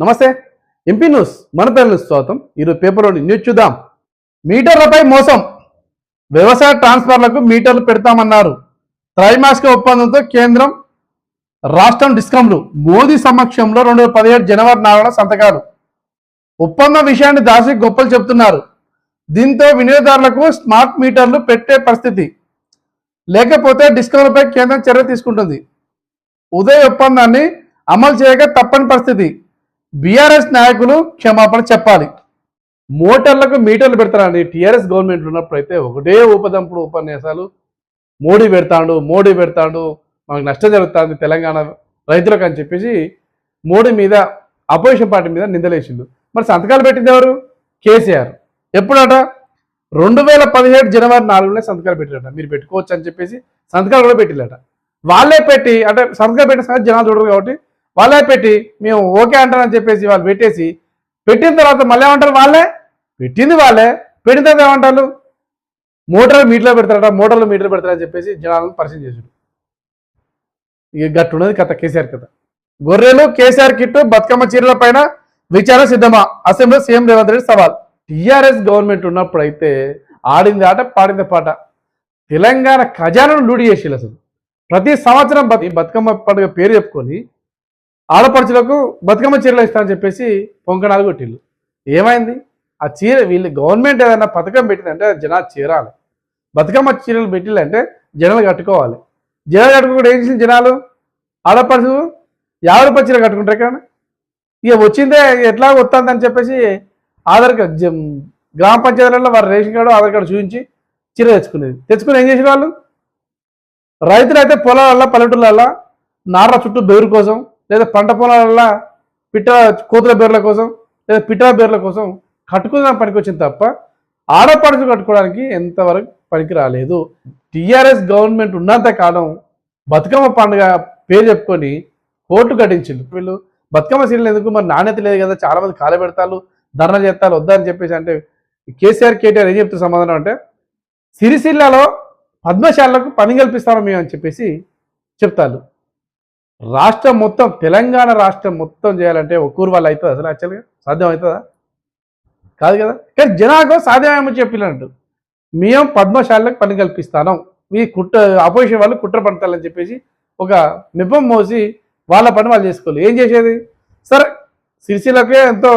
నమస్తే. MP news మన పేరు స్వాగతం. ఈరోజు పేపర్లోని న్యూస్ చూద్దాం. మీటర్లపై మోసం, వ్యవసాయ ట్రాన్స్ఫర్లకు మీటర్లు పెడతామన్నారు. త్రైమాసిక ఒప్పందంతో కేంద్రం రాష్ట్రం డిస్కంలు. మోదీ సమక్షంలో 2017 జనవరి 4న సంతకాలు. ఒప్పందం విషయాన్ని దాసి గొప్పలు చెబుతున్నారు. దీంతో వినియోగదారులకు స్మార్ట్ మీటర్లు పెట్టే పరిస్థితి లేకపోతే డిస్కంలపై కేంద్రం చర్య తీసుకుంటుంది. ఉదయ్ ఒప్పందాన్ని అమలు చేయక తప్పని పరిస్థితి. బీఆర్ఎస్ నాయకులు క్షమాపణ చెప్పాలి. మోటార్లకు మీటర్లు పెడతారండి. టీఆర్ఎస్ గవర్నమెంట్ ఉన్నప్పుడు అయితే ఒకటే ఉపదంపుడు ఉపన్యాసాలు. మోడీ పెడతాడు, మనకు నష్టం జరుగుతుంది తెలంగాణ రైతులకు అని చెప్పేసి మోడీ మీద అపోజిషన్ పార్టీ మీద నిందలేసిండు. మరి సంతకాలు పెట్టింది ఎవరు? కేసీఆర్. ఎప్పుడట? 2017 జనవరి 4నే సంతకాలు పెట్టిరట. మీరు పెట్టుకోవచ్చు అని చెప్పేసి సంతకాలు కూడా పెట్టిల్లట. వాళ్ళే పెట్టి అంటే సంతకాలు పెట్టిన సంగతి జనాలు చూడరు కాబట్టి వాళ్ళే పెట్టి మేము ఓకే అంటారని చెప్పేసి వాళ్ళు పెట్టేసి పెట్టిన తర్వాత మళ్ళీ ఏమంటారు? వాళ్ళే పెట్టింది వాళ్ళే, పెట్టిన తర్వాత ఏమంటారు? మీటర్లు పెడతారని చెప్పేసి జనాలను పరిచయం చేసాడు. ఇక గట్టున్నది కథ, కేసీఆర్ కథ. గొర్రెలు కేసీఆర్ కిట్టు బతుకమ్మ చీరల పైన విచారణ సిద్ధమా? అసెంబ్లీలో సీఎం రేవంత్ రెడ్డి సవాల్. టీఆర్ఎస్ గవర్నమెంట్ ఉన్నప్పుడు అయితే ఆడింది ఆట, పాడింది పాట. తెలంగాణ ఖజానాను లూడి చేసేది. అసలు ప్రతి సంవత్సరం బతుకమ్మ పండుగ పేరు చెప్పుకొని ఆడపడుచులకు బతుకమ్మ చీరలు ఇస్తామని చెప్పేసి పొంకనాలు కొట్టిళ్ళు. ఏమైంది? ఆ చీర వీళ్ళు గవర్నమెంట్ ఏదైనా పథకం పెట్టిందంటే జనాలు చేరాలి. బతుకమ్మ చీరలు పెట్టిందంటే జనాలు కట్టుకోవాలి. జనాలు కట్టుకుంటే ఏం చేసిన జనాలు ఆడపడుచు 50 రూపాయల చీర కట్టుకుంటారు కానీ ఇక వచ్చిందే ఎట్లా వస్తుందని చెప్పేసి ఆధార్ కార్డు గ్రామ పంచాయతీలలో వారి రేషన్ కార్డు ఆధార్ కార్డు చూపించి చీర తెచ్చుకుని ఏం చేసిన వాళ్ళు? రైతులు అయితే పొలాలల్లో పల్లెటూళ్ళల్లో నార్ల చుట్టూ బెదురు కోసం, లేదా పంట పొలాలల్లో కోతుల బేర్ల కోసం, లేదా పిట్టల బేర్ల కోసం కట్టుకున్న పనికి వచ్చింది తప్ప ఆడపడుచు కట్టుకోవడానికి ఎంతవరకు పనికి రాలేదు. టీఆర్ఎస్ గవర్నమెంట్ ఉన్నంత కాలం బతుకమ్మ పండుగ పేరు చెప్పుకొని కోర్టు కట్టించిండు. వీళ్ళు బతుకమ్మ సీరియల్ ఎందుకు? మరి నాణ్యత లేదు కదా, చాలా మంది కాల పెడతారు, ధర్నా చేస్తారు, వద్దని చెప్పేసి అంటే కేసీఆర్ కేటీఆర్ ఏం చెప్తే సమాధానం అంటే సిరిసిల్లలో పద్మశాలకు పని కల్పిస్తాను మేము అని చెప్పేసి చెప్తారు. రాష్ట్రం మొత్తం, తెలంగాణ రాష్ట్రం మొత్తం చేయాలంటే ఒక్కూరు వాళ్ళు అవుతుంది? అసలు యాక్చువల్గా సాధ్యం అవుతుందా? కాదు కదా. కానీ జనాలకు సాధ్యమేమో చెప్పినట్టు మేము పద్మశాలకు పని కల్పిస్తాను, ఈ అపోజిషన్ వాళ్ళు కుట్ర పడతారని చెప్పేసి ఒక నిపం మోసి వాళ్ళ పని వాళ్ళు చేసుకోవాలి. ఏం చేసేది? సరే సిరిసిల్లకే ఎంతో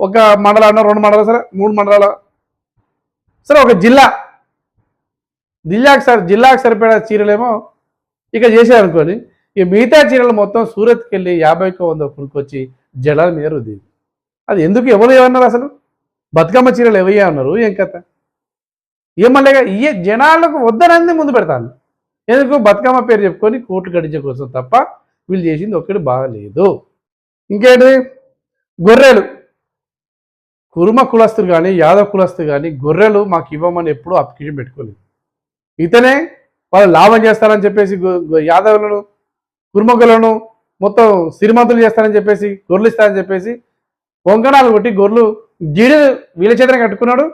ఒక మండలం, 2 మండలాలు, సరే 3 మండలాలు, సరే ఒక జిల్లాకు సరిపడా చీరలేమో ఇక చేసేదనుకోని ఇక మిగతా చీరలు మొత్తం సూరత్కి వెళ్ళి 50కో 100 కొనుక్కొచ్చి జలాల మీద రుద్దేది. అది ఎందుకు? ఎవరు ఏమన్నారు? అసలు బతుకమ్మ చీరలు ఎవయ్యా ఉన్నారు? ఏం కథ? ఏమల్లేగా ఈ జనాలకు వద్దనంది ముందు పెడతాను. ఎందుకు? బతుకమ్మ పేరు చెప్పుకొని కోట్లు గడించే కోసం తప్ప వీళ్ళు చేసింది ఒక్కటి బాగాలేదు. ఇంకేంటి? గొర్రెలు కురుమ కులస్తులు కానీ యాదవ్ కులస్తులు కానీ గొర్రెలు మాకు ఇవ్వమని ఎప్పుడూ అప్లికేషన్ పెట్టుకోలేదు. ఇతనే వాళ్ళు లాభం చేస్తారని చెప్పేసి యాదవులను కురుమకులను మొత్తం సిరిమంతులు చేస్తారని చెప్పేసి గొర్రెలు ఇస్తారని చెప్పేసి పొంకణాలు కొట్టి గొర్రెలు జీడి వీళ్ళ చేతనే కట్టుకున్నాడు.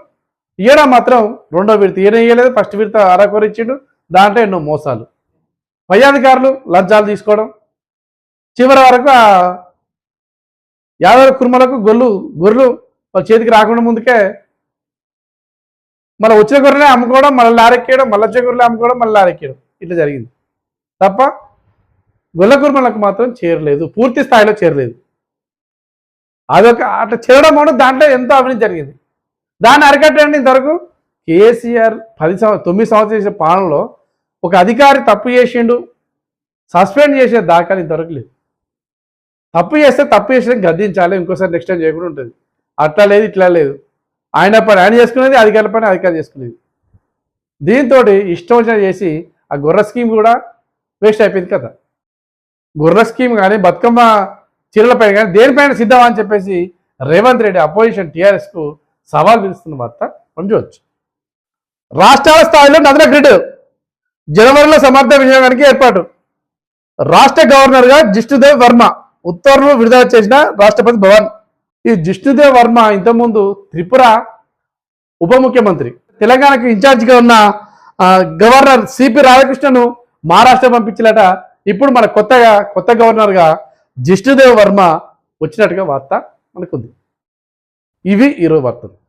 ఇయ్యడం మాత్రం రెండో విడత ఈయన ఇయ్యలేదు, ఫస్ట్ విడత అరకొర ఇచ్చిండు. దాంట్లో ఎన్నో మోసాలు, పై అధికారులు లంచాలు తీసుకోవడం, చివరి వరకు ఆ యాదవ కుర్మలకు గొర్రెలు వాళ్ళ చేతికి రాకుండా ముందుకే మళ్ళీ వచ్చిన గొర్రెలే అమ్ముకోవడం, మళ్ళీ లారెక్కేయడం, మళ్ళీ వచ్చే గొర్రెలు అమ్ముకోవడం, మళ్ళీ లారెక్కేయడం, ఇట్లా జరిగింది తప్ప గొల్ల కుర్మలకు మాత్రం చేరలేదు, పూర్తి స్థాయిలో చేరలేదు. అదొక అట్లా చేరడం కూడా దాంట్లో ఎంతో అవినీతి జరిగింది. దాన్ని అరికట్టండి. ఇంతవరకు కేసీఆర్ 9 సంవత్సరాలు చేసే పాలనలో ఒక అధికారి తప్పు చేసిండు, సస్పెండ్ చేసే దాఖలు ఇంతవరకు లేదు. తప్పు చేసిన గద్దించాలి, ఇంకోసారి నెక్స్ట్ టైం చేయకుండా ఉంటుంది. అట్లా లేదు, ఇట్లా లేదు. ఆయన పని ఆయన చేసుకునేది, అధికారుల పని అధికారులు చేసుకునేది. దీంతో ఇష్టం వచ్చిన చేసి ఆ గొర్రె స్కీమ్ కూడా వేస్ట్ అయిపోయింది కదా. గొర్రె స్కీమ్ కానీ బతుకమ్మ చీరలపైన కానీ దేనిపైన సిద్ధమా అని చెప్పేసి రేవంత్ రెడ్డి అపోజిషన్ టీఆర్ఎస్కు సవాల్ విరుస్తున్న వార్త మనం చూడవచ్చు. రాష్ట్రాల స్థాయిలో నదుల గ్రిడ్ జనవరిలో సమర్థ వినియోగానికి ఏర్పాటు. రాష్ట్ర గవర్నర్గా జిష్ణుదేవ్ వర్మ ఉత్తర్వులు విడుదల చేసిన రాష్ట్రపతి భవన్. ఈ జిష్ణుదేవ్ వర్మ ఇంతకుముందు త్రిపుర ఉప ముఖ్యమంత్రి, తెలంగాణకు ఇన్ఛార్జిగా ఉన్న గవర్నర్ సిపి రాధాకృష్ణను మహారాష్ట్ర పంపించాలట. ఇప్పుడు మన కొత్త గవర్నర్గా జిష్ణుదేవ్ వర్మ వచ్చినట్టుగా వార్త మనకుంది. ఇవి ఈరోజు వార్తలు.